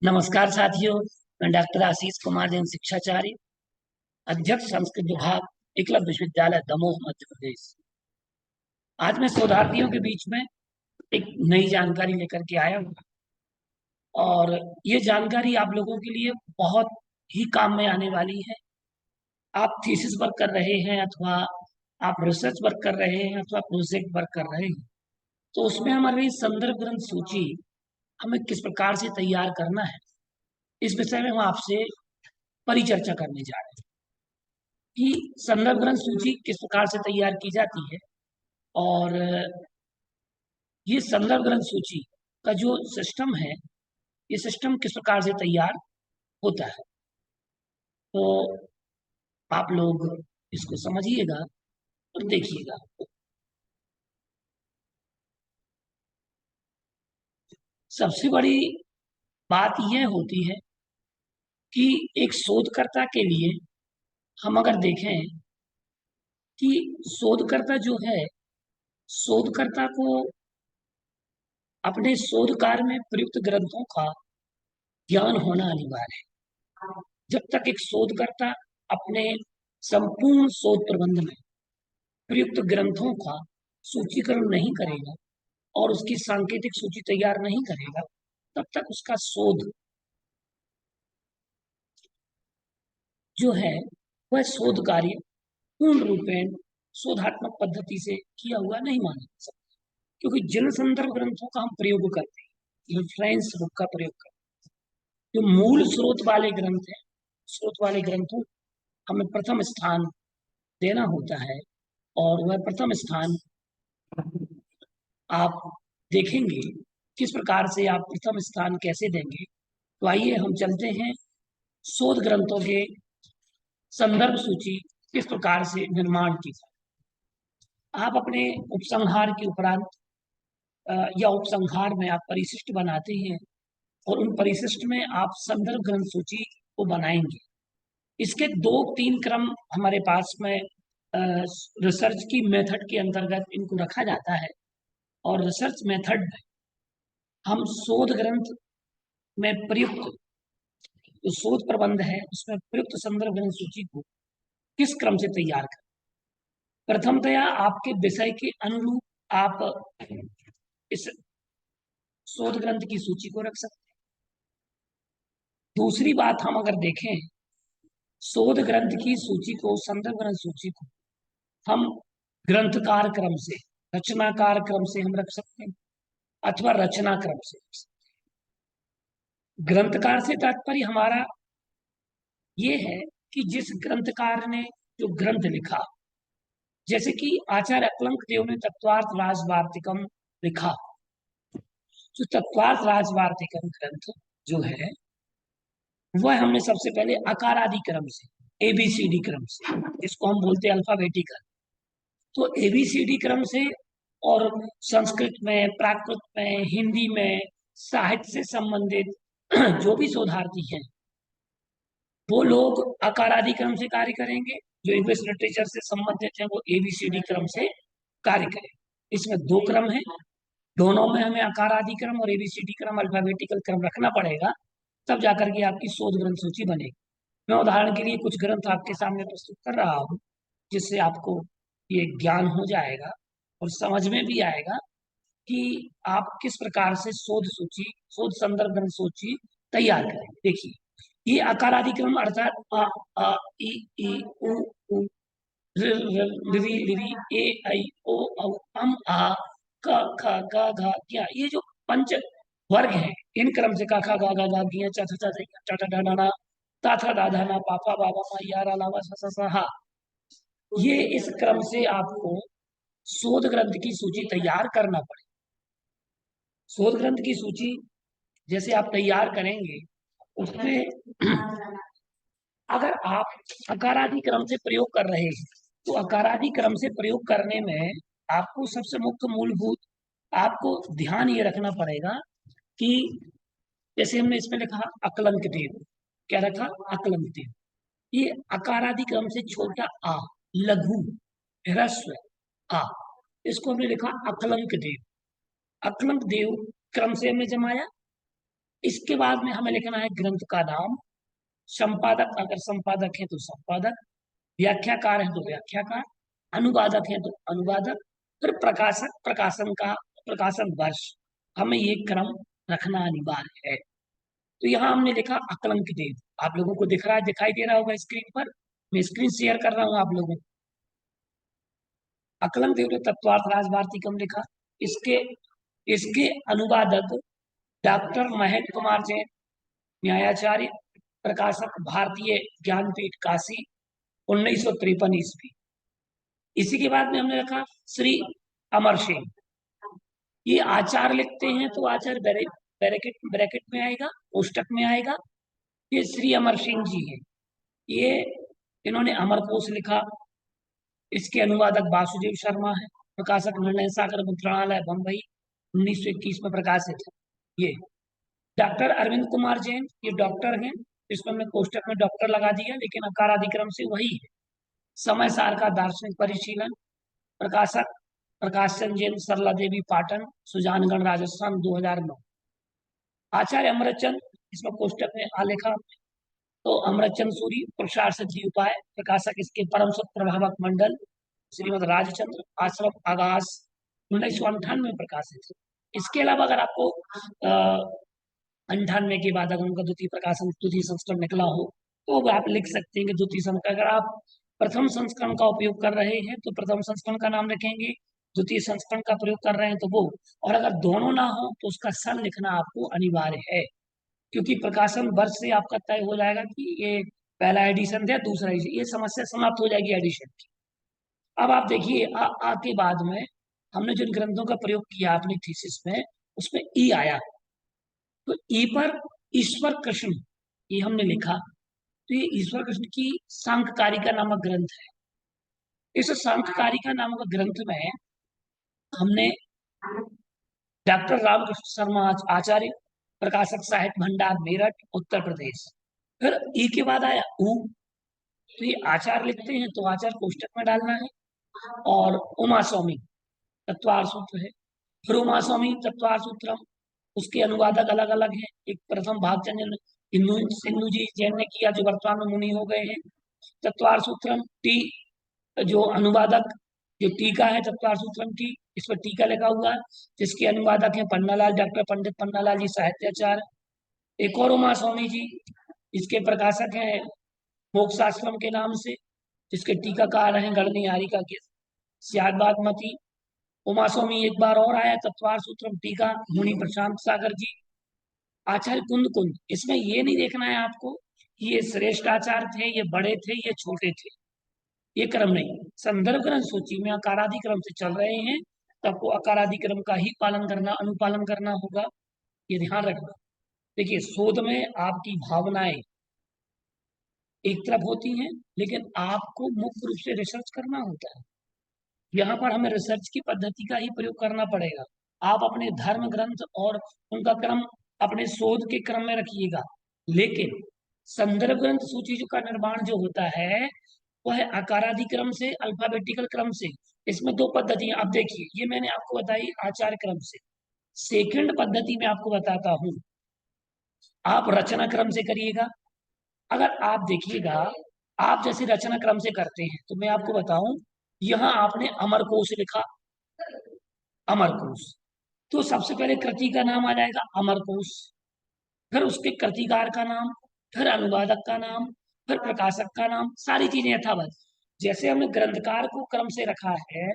नमस्कार साथियों। मैं डॉक्टर आशीष कुमार जैन, शिक्षाचार्य, अध्यक्ष संस्कृत विभाग, एकलव्य विश्वविद्यालय दमोह, मध्य प्रदेश। आज मैं शोधार्थियों के बीच में एक नई जानकारी लेकर के आया हूँ और ये जानकारी आप लोगों के लिए बहुत ही काम में आने वाली है। आप थीसिस वर्क कर रहे हैं अथवा आप रिसर्च वर्क कर रहे हैं अथवा प्रोजेक्ट वर्क कर रहे हैं, तो उसमें हमारी संदर्भ ग्रंथ सूची हमें किस प्रकार से तैयार करना है, इस विषय में हम आपसे परिचर्चा करने जा रहे हैं कि संदर्भ ग्रंथ सूची किस प्रकार से तैयार की जाती है और ये संदर्भ ग्रंथ सूची का जो सिस्टम है, ये सिस्टम किस प्रकार से तैयार होता है। तो आप लोग इसको समझिएगा और देखिएगा। सबसे बड़ी बात यह होती है कि एक शोधकर्ता के लिए हम अगर देखें कि शोधकर्ता जो है, शोधकर्ता को अपने शोध कार्य में प्रयुक्त ग्रंथों का ज्ञान होना अनिवार्य है। जब तक एक शोधकर्ता अपने संपूर्ण शोध प्रबंध में प्रयुक्त ग्रंथों का सूचीकरण नहीं करेगा और उसकी सांकेतिक सूची तैयार नहीं करेगा, तब तक उसका शोध जो है वह शोध कार्य पूर्ण रूपेण शोधात्मक पद्धति से किया हुआ नहीं माना जा सकता। क्योंकि जिन संदर्भ ग्रंथों का हम प्रयोग करते हैं, रेफरेंस बुक का प्रयोग करते हैं, जो मूल स्रोत वाले ग्रंथ हैं, स्रोत वाले ग्रंथों हमें प्रथम स्थान देना होता है। और वह प्रथम स्थान आप देखेंगे किस प्रकार से आप प्रथम स्थान कैसे देंगे। तो आइए हम चलते हैं शोध ग्रंथों के संदर्भ सूची किस प्रकार से निर्माण की जाए। आप अपने उपसंहार के उपरांत या उपसंहार में आप परिशिष्ट बनाते हैं और उन परिशिष्ट में आप संदर्भ ग्रंथ सूची को बनाएंगे। इसके दो तीन क्रम हमारे पास में रिसर्च की मेथड के अंतर्गत इनको रखा जाता है। और रिसर्च मेथड में हम शोध ग्रंथ में प्रयुक्त जो शोध प्रबंध है उसमें प्रयुक्त संदर्भ ग्रंथ सूची को किस क्रम से तैयार करें। प्रथमतया आपके विषय के अनुरूप आप इस शोध ग्रंथ की सूची को रख सकते हैं। दूसरी बात हम अगर देखें, शोध ग्रंथ की सूची को, संदर्भ ग्रंथ सूची को हम ग्रंथकार क्रम से, रचनाकार क्रम से हम रख सकते हैं अथवा रचना क्रम से रख सकते हैं। ग्रंथकार से तात्पर्य हमारा ये है कि जिस ग्रंथकार ने जो ग्रंथ लिखा, जैसे कि आचार्य अक्लंक देव ने तत्वार्थ राजवार्तिकम लिखा। जो तत्वार्थ राजवार्तिकम ग्रंथ जो है वह हमने सबसे पहले अकार आदि क्रम से, एबीसीडी क्रम से, जिसको हम बोलते हैं अल्फाबेटिकल, तो एबीसीडी क्रम से और संस्कृत में, प्राकृत में, हिंदी में, साहित्य से संबंधित जो भी शोधार्थी हैं वो लोग अकार आदि क्रम से कार्य करेंगे। जो इंग्लिश लिटरेचर से संबंधित है वो एबीसीडी क्रम से कार्य करें। इसमें दो क्रम है, दोनों में हमें अकार आदि क्रम और एबीसीडी क्रम, अल्फाबेटिकल क्रम रखना पड़ेगा, तब जाकर के आपकी शोध ग्रंथ सूची बनेगी। मैं उदाहरण के लिए कुछ ग्रंथ आपके सामने प्रस्तुत कर रहा हूँ जिससे आपको ये ज्ञान हो जाएगा और समझ में भी आएगा कि आप किस प्रकार से शोध सूची, शोध संदर्भ ग्रंथ सूची तैयार करें। देखिए, ये आकार आदि क्रम अर्थात अ, आ, ई, उ, ऊ, ऋ, ऋ, ऋ, ऋ, ए, ऐ, ओ, औ, आ, क, ख, ग, घ, ज्ञ, ये जो पंच वर्ग हैं, इन क्रम से का, खा, गा, गा, गा, ज्ञ, च, छ, छ, ठ, ठ, ड, ड, ण, ता, था, दा, धा, ना, पा, फा, बा, भा, मा, या, रा, ला, वा, स, स, स, हा। ये इस क्रम से आपको शोध ग्रंथ की सूची तैयार करना पड़े। शोध ग्रंथ की सूची जैसे आप तैयार करेंगे उसमें अगर आप अकारादि क्रम से प्रयोग कर रहे हैं तो अकारादि क्रम से प्रयोग करने में आपको सबसे मुख्य मूलभूत आपको ध्यान ये रखना पड़ेगा कि जैसे हमने इसमें लिखा अकलंक देव, क्या रखा, अकलंक देव, ये अकारादि क्रम से छोटा आ, लघु, ह्रस्व आ, इसको हमने लिखा अकलंक देव। अकलंक देव क्रम से हमने जमाया इसके बाद में हमें लिखना है ग्रंथ का नाम, संपादक अगर संपादक है तो संपादक, व्याख्याकार है तो व्याख्याकार, अनुवादक है तो अनुवादक, फिर प्रकाशक प्रकाशन का प्रकाशन वर्ष। हमें ये क्रम रखना अनिवार्य है। तो यहाँ हमने लिखा अकलंक देव। आप लोगों को दिख रहा है, दिखाई दे रहा होगा स्क्रीन पर। मैं स्क्रीन शेयर कर रहा हूँ आप लोगों को। अकलंक देव ने तत्वार्थ राज भारती कम लिखा। इसके इसके अनुवादक डॉक्टर महेंद्र कुमार जैन, न्यायाचार्य, प्रकाशक भारतीय ज्ञानपीठ काशी, 1953 ईस्वी। इसी के बाद में हमने रखा श्री अमर सिंह। ये आचार्य लिखते हैं तो आचार्य ब्रैकेट ब्रैकेट में आएगा, कोष्टक में आएगा। ये श्री अमर सिंह जी हैं। ये इन्होंने अमरकोश लिखा। इसके अनुवादक वासुदेव शर्मा है। प्रकाशक निर्णय सागर मुद्रणालय बम्बई, 1921 में प्रकाशित है। ये डॉक्टर अरविंद कुमार जैन, ये डॉक्टर हैं। इसमें हमने कोष्टक में डॉक्टर लगा दिया, लेकिन अकार अधिक्रम से वही है। समय सार का दार्शनिक परिशीलन। प्रकाशक प्रकाश चंद जैन, सरला देवी पाटन, सुजानगढ़ राजस्थान, 2009। आचार्य अमृतचंद, इसमें कोष्टक में आलेखा। तो अमृतचंद सूरी, पुरुषार्थ सिद्धि उपाय। प्रकाशक इसके परम सत प्रभावक मंडल, श्रीमद राजचंद्र आश्रम आगास, 1998 में प्रकाशित है। इसके अलावा अगर आपको 98 के बाद अगर उनका द्वितीय प्रकाशन द्वितीय संस्करण निकला हो तो वो आप लिख सकते हैं कि द्वितीय संस्करण। अगर आप प्रथम संस्करण का उपयोग कर रहे हैं तो प्रथम संस्करण का नाम रखेंगे, द्वितीय संस्करण का प्रयोग कर रहे हैं तो वो। और अगर दोनों ना हो तो उसका सन लिखना आपको अनिवार्य है, क्योंकि प्रकाशन वर्ष से आपका तय हो जाएगा कि ये पहला एडिशन है दूसरा एडिशन, ये समस्या समाप्त हो जाएगी एडिशन की। अब आप देखिए आ के बाद में हमने जिन ग्रंथों का प्रयोग किया अपनी थीसिस में, उसमें ई आया। तो ई पर ईश्वर कृष्ण ये हमने लिखा। तो ये ईश्वर कृष्ण की सांख्यकारिका नामक ग्रंथ है। इस सांख्यकारिका नामक ग्रंथ में हमने डॉक्टर रामकृष्ण शर्मा आचार्य, प्रकाशक साहित्य भंडार मेरठ उत्तर प्रदेश। फिर ई के बाद आया ऊ। तो ये आचार्य लिखते हैं तो आचार्य कोष्टक में डालना है। और उमा स्वामी तत्वार सूत्र है। फिर उमा स्वामी तत्वार सूत्रम, उसके अनुवादक अलग अलग हैं। एक प्रथम भागचंद्र सिन्नू जी जैन ने किया, जो वर्तमान में मुनि हो गए हैं। तत्वार सूत्रम टी, जो अनुवादक जो टीका है तत्वार सूत्रम टी, इस पर टीका लगा हुआ है, जिसके अनुवादक हैं पन्नालाल, डॉक्टर पंडित पन्नालाल जी साहित्याचार्य। एक और उमा स्वामी जी, इसके प्रकाशक हैं मोक्षाश्रम के नाम से, जिसके टीकाकार हैं गणनी हारिका के सियादबाद मती। उमा स्वामी एक बार और आया, तत्वार सूत्रम टीका मुनि प्रशांत सागर जी। आचार्य कुंद कुंद, इसमें ये नहीं देखना है आपको कि ये श्रेष्ठ आचार्य थे, ये बड़े थे, ये छोटे थे, ये क्रम नहीं। संदर्भ ग्रंथ सूची में अकारादि क्रम से चल रहे हैं तो आपको अकारादि क्रम का ही पालन करना, अनुपालन करना होगा, ये ध्यान रखना। देखिए शोध में आपकी भावनाएं एक तरफ होती हैं, लेकिन आपको मुख्य रूप से रिसर्च करना होता है। यहाँ पर हमें रिसर्च की पद्धति का ही प्रयोग करना पड़ेगा। आप अपने धर्म ग्रंथ और उनका क्रम अपने शोध के क्रम में रखिएगा, लेकिन संदर्भ ग्रंथ सूची का निर्माण जो होता है वह है आकारादि क्रम से, अल्फाबेटिकल क्रम से। इसमें दो पद्धतियां, आप देखिए ये मैंने आपको बताई आचार्य क्रम से। सेकंड पद्धति में आपको बताता हूं, आप रचना क्रम से करिएगा। अगर आप देखिएगा, आप जैसे रचना क्रम से करते हैं तो मैं आपको बताऊं, यहां आपने अमरकोश लिखा, अमरकोश, तो सबसे पहले कृति का नाम आ जाएगा अमरकोश, फिर उसके कृतिकार का नाम, फिर अनुवादक का नाम, फिर प्रकाशक का नाम, सारी चीजें यथावत। जैसे हमने ग्रंथकार को क्रम से रखा है,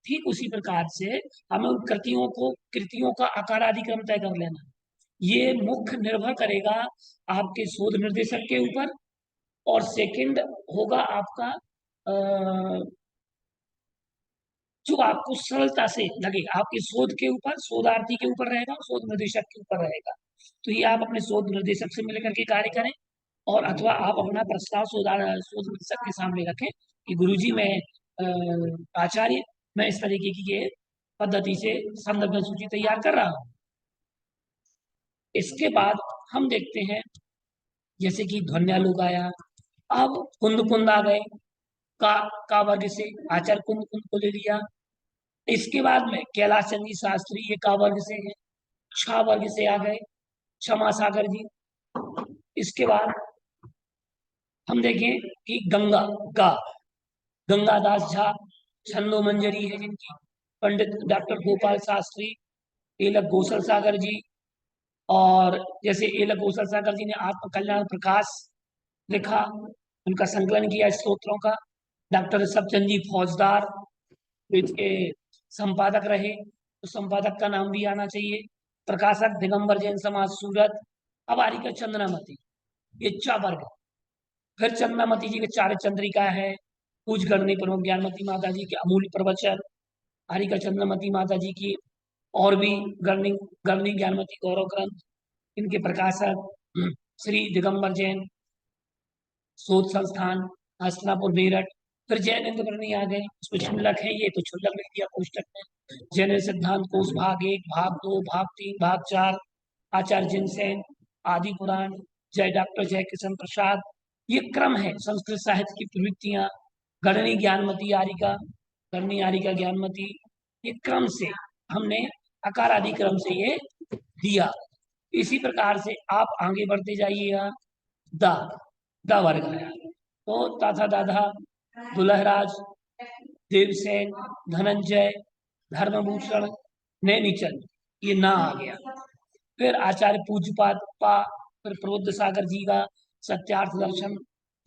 ठीक उसी प्रकार से हमें उन कृतियों का आकार आदि क्रम तय कर लेना। ये मुख्य निर्भर करेगा आपके शोध निर्देशक के ऊपर। और सेकंड होगा आपका जो आपको सरलता से लगे, आपके शोध के ऊपर, शोधार्थी के ऊपर रहेगा, शोध निर्देशक के ऊपर रहेगा। तो ये आप अपने शोध निर्देशक से मिलकर के कार्य करें, और अथवा आप अपना प्रस्ताव शोध निर्देशक के सामने रखें कि गुरुजी मैं आचार्य, मैं इस तरीके की ये पद्धति से संदर्भ सूची तैयार कर रहा हूँ। इसके बाद हम देखते हैं जैसे कि ध्वन्यालोक आया। अब कुंद कुंद आ गए, का वर्ग से आचार्य कुंद कुंद को ले लिया। इसके बाद में कैलाश चंद जी शास्त्री, ये का वर्ग से है। छा वर्ग से आ गए, क्षमा सागर जी। इसके बाद हम देखें कि गंगा, गा, गंगादास झा, छंदो मंजरी है जिनकी, पंडित डॉक्टर गोपाल शास्त्री, एलक गौसल सागर जी, और जैसे एलक गौसल सागर जी ने आत्म कल्याण प्रकाश लिखा, उनका संकलन किया स्तोत्रों का। डॉक्टर ऋषभचंद जी फौजदार तो इसके संपादक रहे, तो संपादक का नाम भी आना चाहिए। प्रकाशक दिगंबर जैन समाज सूरत। अब आ रही का चंद्रामती, ये चा वर्ग। फिर चंद्रामती जी के चार चंद्रिका है, पूज करनी प्रमुख ज्ञानमती माता जी के अमूल्य प्रवचन, हरिका चंद्रमती माता जी की और भी गणनी गणनी ज्ञानमती गौरव ग्रंथ, इनके प्रकाशक श्री दिगंबर जैन शोध संस्थान, हस्तिनापुर मेरठ। फिर जैन इंद्रवर्णी आ गए, उसमें क्षुल्लक है, ये तो क्षुल्लक लिख दिया कोष्टक में। जैन सिद्धांत कोश भाग 1, भाग 2, भाग 3, भाग 4, आचार्य जिनसेन, आदि पुराण, जय डॉक्टर जय किशन प्रसाद। ये क्रम है संस्कृत साहित्य की प्रवृत्तियां। गणनी ज्ञानमती आरिका, गणनी आरिका ज्ञानमती, ये क्रम से हमने अकार आदि क्रम से ये दिया। इसी प्रकार से आप आगे बढ़ते जाइएगा। दा, दा वर्ग आया तो ताथा दाधा, दुलहराज, देवसेन, धनंजय, धर्मभूषण, नैनीचल, ये ना आ गया। फिर आचार्य पूज्यपाद पा, फिर प्रबुद्ध सागर जी का सत्यार्थ दर्शन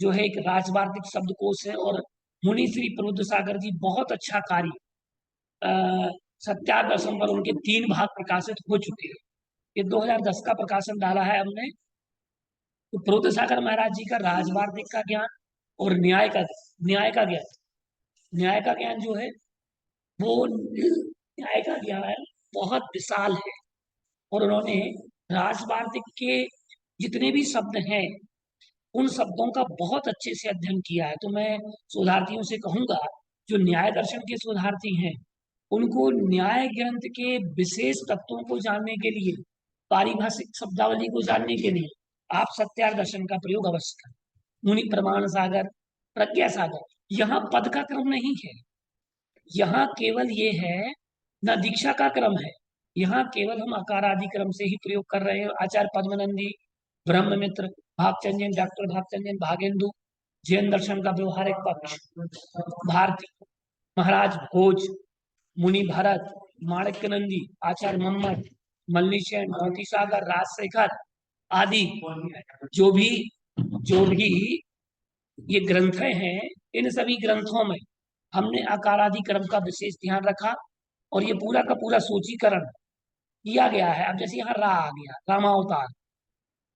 जो है एक राजवार्तिक शब्दकोश है, और मुनि श्री प्रबुद्ध सागर जी बहुत अच्छा कार्य, सत्यार्थ दर्शन पर उनके 3 भाग प्रकाशित हो चुके हैं। ये 2010 का प्रकाशन डाला है हमने। तो प्रबुद्ध सागर महाराज जी का राजवार्तिक का ज्ञान और न्याय का ज्ञान, न्याय का ज्ञान जो है वो न्याय का ज्ञान बहुत विशाल है, और उन्होंने राजवार्तिक के जितने भी शब्द हैं उन शब्दों का बहुत अच्छे से अध्ययन किया है। तो मैं शोधार्थियों से कहूंगा, जो न्याय दर्शन के शोधार्थी हैं उनको न्याय ग्रंथ के विशेष तत्वों को जानने के लिए, पारिभाषिक शब्दावली को जानने के लिए आप सत्यार्थ दर्शन का प्रयोग अवश्य करें। मुनि प्रमाण सागर, प्रज्ञा सागर, यहाँ पद का क्रम नहीं है, यहाँ केवल ये है न दीक्षा का क्रम है, यहाँ केवल हम अकार आदि क्रम से ही प्रयोग कर रहे हैं। आचार्य पद्मनंदी, ब्रह्ममित्र, भागचंदन, डॉक्टर भागचंदन, भागेंदु, जैन दर्शन का व्यवहारिक पक्ष, भारती महाराज भोज, मुनि भरत, माणक्य नंदी, आचार्य मोहम्मद, मल्ली सेन, मोती सागर, राजशेखर आदि, जो भी जो भी ये ग्रंथ हैं, इन सभी ग्रंथों में हमने आकारादि क्रम का विशेष ध्यान रखा, और ये पूरा का पूरा सूचीकरण किया गया है। अब जैसे यहाँ रा आ गया, रामावतार,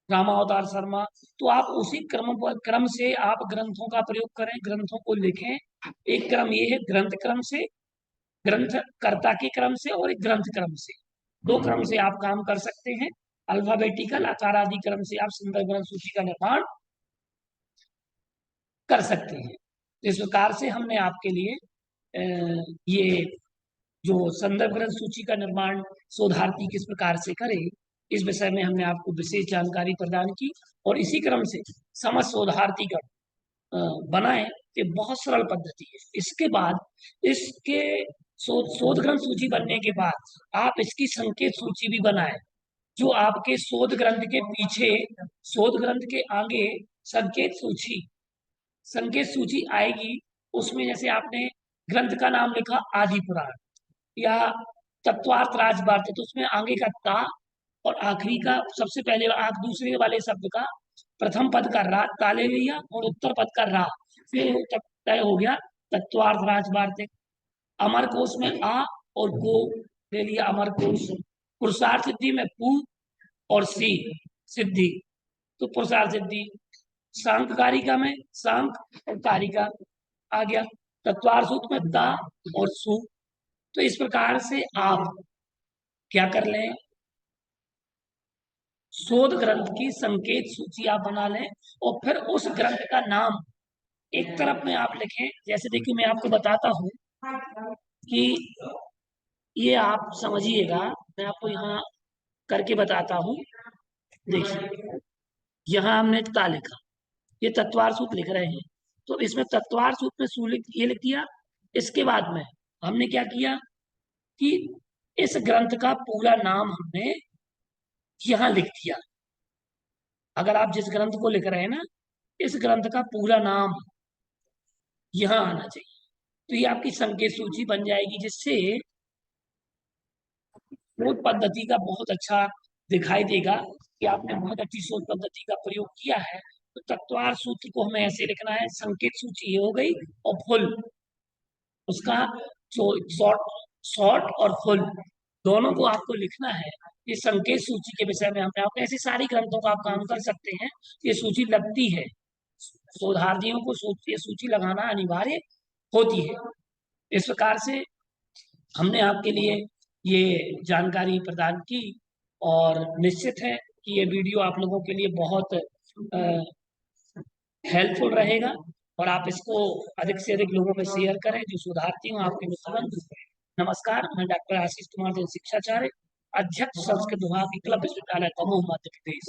रामावतार शर्मा, तो आप उसी क्रम से आप ग्रंथों का प्रयोग करें, ग्रंथों को लिखें। एक क्रम ये है ग्रंथ क्रम से, ग्रंथ कर्ता के क्रम से, और एक ग्रंथ क्रम से, 2 क्रम से आप काम कर सकते हैं। अल्फाबेटिकल आकारादि क्रम से आप संदर्भ ग्रंथ सूची का निर्माण कर सकते हैं। इस प्रकार से हमने आपके लिए ये जो संदर्भ ग्रंथ सूची का निर्माण शोधार्थी किस प्रकार से करे, इस विषय में हमने आपको विशेष जानकारी प्रदान की, और इसी क्रम से समस्त शोधार्थी का बनाए। ये बहुत सरल पद्धति है। इसके बाद इसके शोध ग्रंथ सूची बनने के बाद आप इसकी संकेत सूची भी बनाए, जो आपके शोध ग्रंथ के पीछे, शोध ग्रंथ के आगे संकेत सूची आएगी। उसमें जैसे आपने ग्रंथ का नाम लिखा आदि पुराण या तत्वार्थ राजभारती, तो उसमें आगे का ता और आखिरी का सबसे पहले दूसरे वाले शब्द का प्रथम पद का रा ता ले लिया, और उत्तर पद का रा, फिर तय हो गया तत्वार्थ राजभारतिक। अमर कोश में आ और गो ले लिया, अमर कोश। पुरुषार्थ सिद्धि में पू और सी, सिद्धि, तो पुरुषार्थ सिद्धि। सांख कारिका में सांख और कारिका आ गया। तत्वार्थ सूत्र में दा और सु। तो इस प्रकार से आप क्या कर लें, शोध ग्रंथ की संकेत सूची आप बना लें, और फिर उस ग्रंथ का नाम एक तरफ में आप लिखें। जैसे देखिए मैं आपको बताता हूं कि ये आप समझिएगा, मैं आपको यहाँ करके बताता हूँ। देखिए यहाँ हमने ता लिखा, ये तत्वार सूत्र लिख रहे हैं, तो इसमें तत्वार सूत्र में ये लिख दिया। इसके बाद में हमने क्या किया कि इस ग्रंथ का पूरा नाम हमने यहाँ लिख दिया। अगर आप जिस ग्रंथ को लिख रहे हैं ना, इस ग्रंथ का पूरा नाम यहाँ आना चाहिए। तो ये आपकी संकेत सूची बन जाएगी, जिससे शोध पद्धति का बहुत अच्छा दिखाई देगा कि आपने बहुत अच्छी शोध पद्धति का प्रयोग किया है। तो तत्वार सूत्र को हमें ऐसे लिखना है, संकेत सूची ये हो गई, और फुल उसका जो शॉर्ट शॉर्ट और फुल दोनों को आपको लिखना है। ये संकेत सूची के विषय में हमने आपको ऐसी सारी ग्रंथों का आप काम कर सकते हैं। ये सूची लगती है, शोधार्थियों को ये सूची लगाना अनिवार्य होती है। इस प्रकार से हमने आपके लिए ये जानकारी प्रदान की, और निश्चित है कि ये वीडियो आप लोगों के लिए बहुत हेल्पफुल रहेगा, और आप इसको अधिक से अधिक लोगों में शेयर करें जो शोधार्थी हों, आपके मित्र बंधु। नमस्कार, मैं डॉक्टर आशीष कुमार जैन, शिक्षाचार्य, अध्यक्ष संस्कृत विभाग, एकलव्य विश्वविद्यालय दमोह, मध्य प्रदेश।